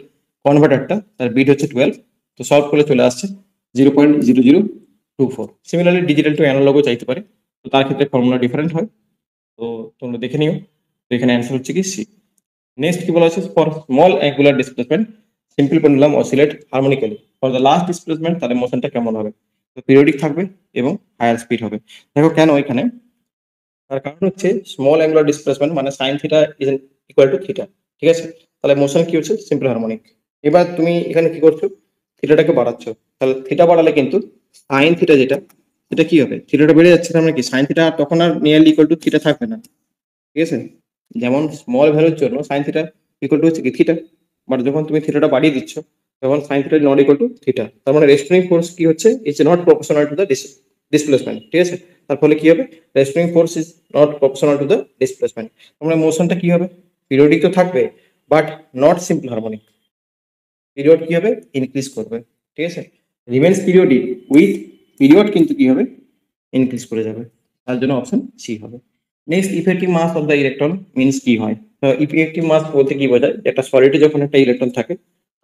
A: কনভার্টারটা তার বিট হচ্ছে 12, তো সলভ করলে চলে আসছে 0.0024। সিমিলারলি ডিজিটাল টু অ্যানালগও চাইতে পারে, তো তার ক্ষেত্রে ফর্মুলা ডিফারেন্ট হয়, তো তোমরা দেখে নিও। তো এখানে অ্যান্সার হচ্ছে কি সি। নেক্সট কি বলা আছে, for small angular displacement simple pendulum oscillate harmonically for the last displacement, তাহলে মোশনটা কেমন হবে? তো পিরিয়ডিক থাকবে এবং হায়ার স্পিড হবে। দেখো কেন এখানে, তার কারণ হচ্ছে স্মল অ্যাঙ্গুলার ডিসপ্লেসমেন্ট মানে sine theta is equal to theta, ঠিক আছে? তাহলে মোশন কি হচ্ছে সিম্পল হারমোনিক। এবার তুমি এখানে কি করছো, থিটাটাকে বাড়াচ্ছ, তাহলে থিটা বাড়ালে কিন্তু সাইন থিটা যেটা, সেটা কি হবে, থিটাটা বেড়ে যাচ্ছে, তার মানে কি সাইন থিটা তখন আর নিয়ারলি ইকুয়াল টু থিটা থাকবে না, ঠিক আছে? যেমন স্মল ভ্যালুর জন্য সাইন থিটা ইকুয়াল টু হচ্ছে কি থিটা, বাট যখন তুমি থিটাটা বাড়িয়ে দিচ্ছ তখন sine theta not equal to theta, তার মানে রেস্ট্রিং ফোর্স কি হচ্ছে, is not proportional to the displacement, ঠিক আছে? তার ফলে কি হবে, restoring force is not proportional to the displacement. তার মানে মোশনটা কি হবে, পিরিয়ডিক তো থাকবে but not simple harmonic, period কি হবে ইনক্রিজ করবে, ঠিক আছে? রিমেন্স পিরিয়ডিক উইথ পিরিয়ড কিন্তু কি হবে ইনক্রিজ করে যাবে, তার জন্য অপশন সি হবে। Next effective mass of the electron means কি হয়? তো ইফেক্টিভ মাস বলতে কি বোঝায়, একটা সলিডে যখন একটা ইলেকট্রন থাকে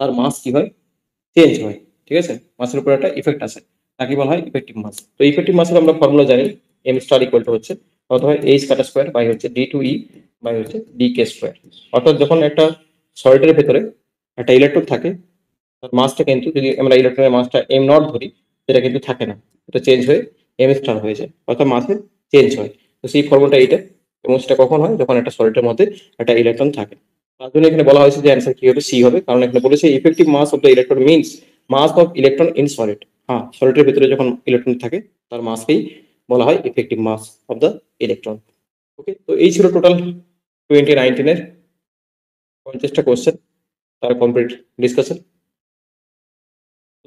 A: তার মাস কি হয়, চেঞ্জ হয়, ঠিক আছে? মাসের উপর একটা ইফেক্ট আসে, তাকে বলা হয় ইফেক্টিভ মাস। তো ইফেক্টিভ মাসের আমরা ফর্মুলা জানি, এম স্টার ইকুয়াল টু হচ্ছে কত হয়, এইচ কাটা স্কোয়ার বাই হচ্ছে ডি টু ই বাই হচ্ছে ডি কে স্কোয়ার। অর্থাৎ যখন একটা সলিডের ভেতরে একটা ইলেকট্রন থাকে, তার মাসটা কিন্তু যদি আমরা ইলেকট্রনের মাসটা এম নট ধরি, সেটা কিন্তু থাকে না, এটা চেঞ্জ হয়ে এম স্টার হয়ে যায়, অর্থাৎ মাসে চেঞ্জ হয়। তো সেই ফর্মুলাটা এইটা, এবং সেটা কখন হয়, যখন একটা সলিডের মধ্যে একটা ইলেকট্রন থাকে। তার জন্য এখানে বলা হয়েছে যে অ্যান্সার কি হবে, সি হবে, কারণ এখানে বলেছে effective mass of the electron means mass of electron in solid. হ্যাঁ, সলিডের ভিতরে যখন ইলেকট্রন থাকে তার মাসকেই বলা হয় effective mass of the electron. Okay, তো এই ছিল টোটাল 2019-এর 50টা কোশ্চেন, তার কমপ্লিট ডিসকাশন।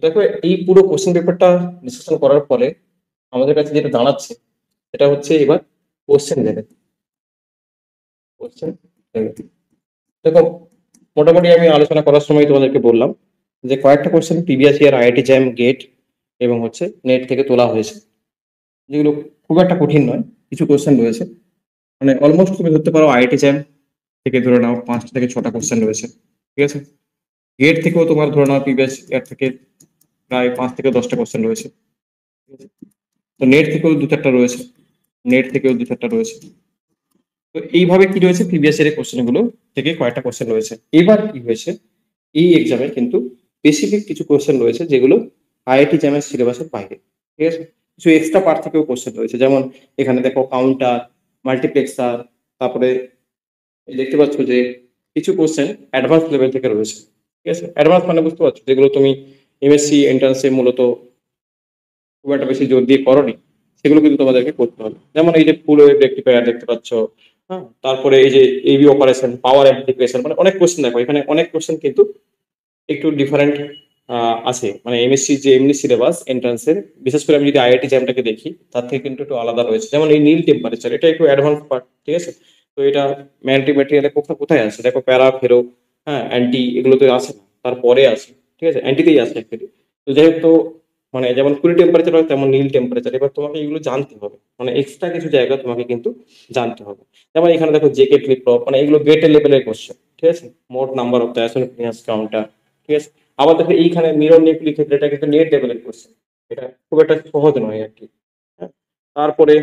A: দেখো এই পুরো কোশ্চেন পেপারটা ডিসকাশন করার পরে আমাদের কাছে যেটা দাঁড়াচ্ছে সেটা হচ্ছে এবার কোশ্চেন লেভেল। কোশ্চেন লেভেল দেখো, মোটামুটি আমি আলোচনা করার সময় তোমাদেরকে বললাম যে কয়েকটা question previous year IIT JAM GATE এবং হচ্ছে নেট থেকে তোলা হয়েছে, যেগুলো খুব একটা কঠিন নয়। কিছু কোশ্চেন রয়েছে, মানে অলমোস্ট তুমি ধরতে পারো আইআইটি জ্যাম থেকে ধরে নাও 5 থেকে 6টা কোশ্চেন রয়েছে, ঠিক আছে? গেট থেকেও তোমার ধরে নাও প্রিভিয়াস ইয়ার থেকে প্রায় 5 থেকে 10টা কোশ্চেন রয়েছে, ঠিক আছে? তো নেট থেকেও 2-4টা রয়েছে, নেট থেকেও 2-4টা রয়েছে। তো এইভাবে কি রয়েছে, প্রিভিয়াস ইয়ারের কোশ্চেন গুলো থেকে কয়েকটা কোশ্চেন রয়েছে। এবার কি হয়েছে, এই এক্সামে কিন্তু স্পেসিফিক কিছু কোশ্চেন রয়েছে যেগুলো আইআইটি জ্যামের সিলেবাসের বাইরে, ঠিক আছে? কিছু এক্সট্রা পার্ট থেকেও কোশ্চেন রয়েছে, যেমন এখানে দেখো কাউন্টার, মাল্টিপ্লেক্সার, তারপরে দেখতে পাচ্ছ যে কিছু কোশ্চেন অ্যাডভান্স লেভেল থেকে রয়েছে, ঠিক আছে? অ্যাডভান্স মানে বুঝতে পারছো, যেগুলো তুমি এমএসসি এন্ট্রান্সে মূলত খুব একটা বেশি জোর দিয়ে করনি, সেগুলো কিন্তু তোমাদেরকে করতে হবে। যেমন এই যে ফুল ওয়েভ রেক্টিফায়ার দেখতে পাচ্ছ, হ্যাঁ, তারপরে এই যে এবি অপারেশন, পাওয়ার অ্যাম্প্লিফিকেশন, মানে অনেক কোশ্চেন দেখো এখানে, অনেক কোশ্চেন কিন্তু একটু ডিফারেন্ট আছে, মানে এমএসসি যে এমনি সিলেবাস এন্ট্রান্সের, বিশেষ করে আমি যদি আইআইটি জ্যামটাকে দেখি তার থেকে কিন্তু একটু আলাদা রয়েছে। যেমন এই নীল টেম্পারেচার, এটা একটু অ্যাডভান্স পার্ট, ঠিক আছে? তো এটা ম্যান্টি ম্যাটেরিয়ালে কোথায় কোথায় আছে দেখো, প্যারা ফেরো, হ্যাঁ, অ্যান্টি, এগুলোতে আসে না, তারপরে আসে, ঠিক আছে? অ্যান্টিতেই আসে অ্যাকচুয়ালি। তো যাই হোক, তো মানে যেমন কুড়ি টেম্পারেচার হয় তেমন নীল টেম্পারেচার, এবার তোমাকে এগুলো জানতে হবে, মানে এক্সট্রা কিছু জায়গা তোমাকে কিন্তু জানতে হবে। যেমন এখানে দেখো জেকে ফ্লিপ ফ্লপ, মানে এগুলো গেটের লেভেলের কোশ্চেন, ঠিক আছে? মোট number of the association counter, ঠিক আছে? আবার দেখো এইখানে মিরর নিউক্লি ক্ষেত্রে, এটা কিন্তু নেট লেভেলের কোশ্চেন, এটা খুব একটা সহজ নয় আর কি, হ্যাঁ? তারপরে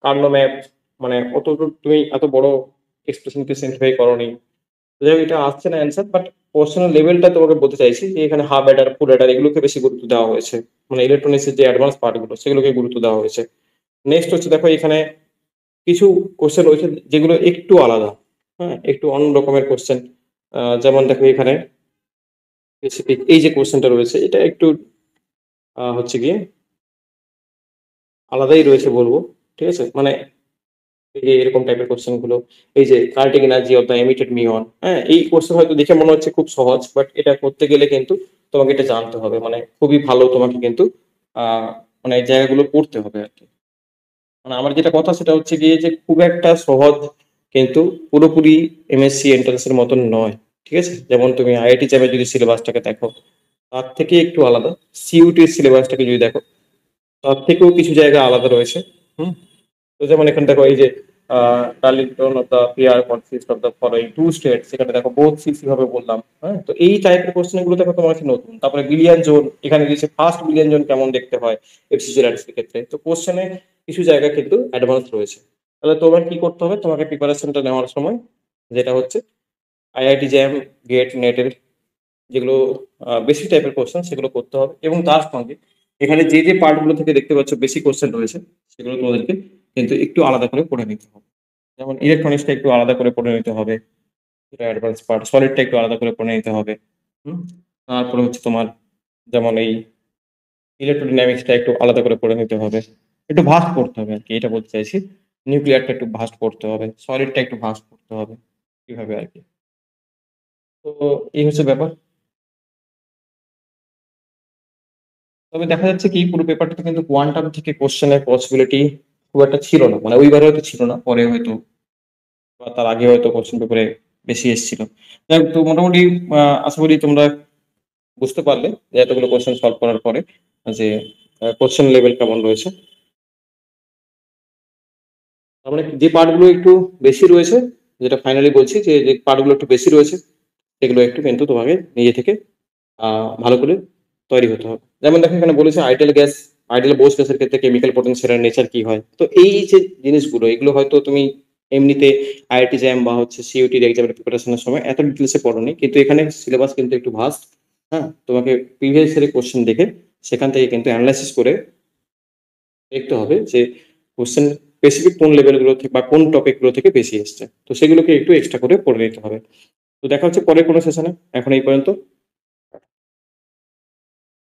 A: কার্লো ম্যাপ, মানে অত তুমি এত বড় এক্সপ্রেশন সিম্পলিফাই করনি, যাই হোক এটা আসছে না অ্যান্সার, বাট কোশ্চেনের লেভেলটা তোমাকে বলতে চাইছি যে এখানে হাফ অ্যাডার, ফুল অ্যাডার, এগুলোকে বেশি গুরুত্ব দেওয়া হয়েছে, মানে ইলেকট্রনিক্সের যে অ্যাডভান্স পার্টগুলো সেগুলোকে গুরুত্ব দেওয়া হয়েছে। নেক্সট হচ্ছে দেখো এখানে কিছু কোশ্চেন রয়েছে যেগুলো একটু আলাদা, হ্যাঁ, একটু অন্য রকমের কোশ্চেন। যেমন দেখো এখানে স্পেসিফিক এই যে কোশ্চেনটা রয়েছে, এটা একটু হচ্ছে গিয়ে আলাদাই রয়েছে বলবো, ঠিক আছে? মানে এই যে এরকম টাইপের কোশ্চেন গুলো, এই যে kinetic energy of the emitted muon, হ্যাঁ, এই কোশ্চেন হয়তো দেখে মনে হচ্ছে খুব সহজ, বাট এটা করতে গেলে কিন্তু তোমাকে এটা জানতে হবে, মানে খুবই ভালো তোমাকে কিন্তু মানে এই জায়গাগুলো পড়তে হবে আর কি। মানে আমার যেটা কথা সেটা হচ্ছে গিয়ে যে খুব একটা সহজ কিন্তু পুরোপুরি এমএসসি এন্ট্রান্সের মতন নয়, ঠিক আছে? যেমন তুমি আইআইটি জ্যামের যদি সিলেবাসটাকে দেখো, তার থেকে একটু আলাদা। সিইউটির সিলেবাসটাকে যদি দেখো, তার থেকেও কিছু জায়গা আলাদা রয়েছে। হুম? তো যেমন এখানে দেখো এই যে Darlington of the pair consist of the following two state, সেখানে দেখো বোথ সিসি ভাবে বললাম। হ্যাঁ, তো এই টাইপের কোশ্চেন গুলো দেখো তোমার কাছে নতুন। তারপরে বিলিয়ন জোন, এখানে দিয়েছে ফার্স্ট বিলিয়ন জোন কেমন দেখতে হয় এফসিসি ল্যান্ডস্কেপের ক্ষেত্রে। তো কোশ্চেনে কিছু জায়গা কিন্তু অ্যাডভান্স রয়েছে। তাহলে তোমার কি করতে হবে, তোমাকে প্রিপারেশনটা নেওয়ার সময় যেটা হচ্ছে আইআইটি জ্যাম, গেট, নেটের যেগুলো বেশি টাইপের কোশ্চেন সেগুলো করতে হবে, এবং তার সঙ্গে এখানে যে যে পার্টগুলো থেকে দেখতে পাচ্ছ বেশি কোশ্চেন রয়েছে সেগুলো তোমাদেরকে কিন্তু একটু আলাদা করে পড়ে নিতে হবে। যেমন ইলেকট্রনিক্সটা একটু আলাদা করে পড়ে নিতে হবে, যেটা অ্যাডভান্স পার্ট। সলিডটা একটু আলাদা করে পড়ে নিতে হবে। হুম? তারপরে হচ্ছে তোমার যেমন এই ইলেকট্রোডাইনামিক্সটা একটু আলাদা করে পড়ে নিতে হবে। একটু ভাস্ট পড়তে হবে আর কি, এটা বলতে চাইছি। নিউক্লিয়ারটা একটু ভাস্ট পড়তে হবে, সলিডটা একটু ভাস্ট পড়তে হবে, এইভাবে আর কি। তো এই হচ্ছে ব্যাপার। তবে দেখা যাচ্ছে কি পুরো পেপারটাতে কিন্তু কোয়ান্টাম থেকে কোশ্চেনের পসিবিলিটি খুব একটা ছিল না, মানে ওইবারে হয়তো ছিল না, পরে হয়তো বা তার আগে হয়তো কোশ্চেন পেপারে বেশি এসেছিল। যাই হোক, তো মোটামুটি আশা করি তোমরা বুঝতে পারলে যে এতগুলো কোশ্চেন সলভ করার পরে যে কোশ্চেন লেভেল কেমন রয়েছে। তার মানে যে পার্টগুলো একটু বেশি রয়েছে, যেটা ফাইনালি বলছি, যে যে পার্টগুলো একটু বেশি রয়েছে সেগুলো একটু কিন্তু তোমাকে নিজে থেকে ভালো করে তৈরি হতে হবে। যেমন দেখো এখানে বলেছে আইডিয়াল গ্যাস, আইডিয়াল বোস গ্যাসের ক্ষেত্রে কেমিক্যাল পটেনশিয়াল নেচার কি হয়। তো এই যে জিনিসগুলো, এগুলো হয়তো তুমি এমনিতে আইআইটি জ্যাম বা হচ্ছে সিইউটির এক্সামের প্রিপারেশনের সময় এত ডিটেলসে পড়োনি, কিন্তু এখানে সিলেবাস কিন্তু একটু ভাস্ট। হ্যাঁ, তোমাকে প্রিভিয়াস ইয়ারের কোশ্চেন দেখে সেখান থেকে কিন্তু অ্যানালাইসিস করে দেখতে হবে যে কোশ্চেন স্পেসিফিক কোন লেভেলগুলো থেকে বা কোন টপিকগুলো থেকে বেশি এসছে। তো সেগুলোকে একটু এক্সট্রা করে পড়ে নিতে হবে। তো দেখা হচ্ছে পরের কোনো সেশনে। এখন এই পর্যন্ত।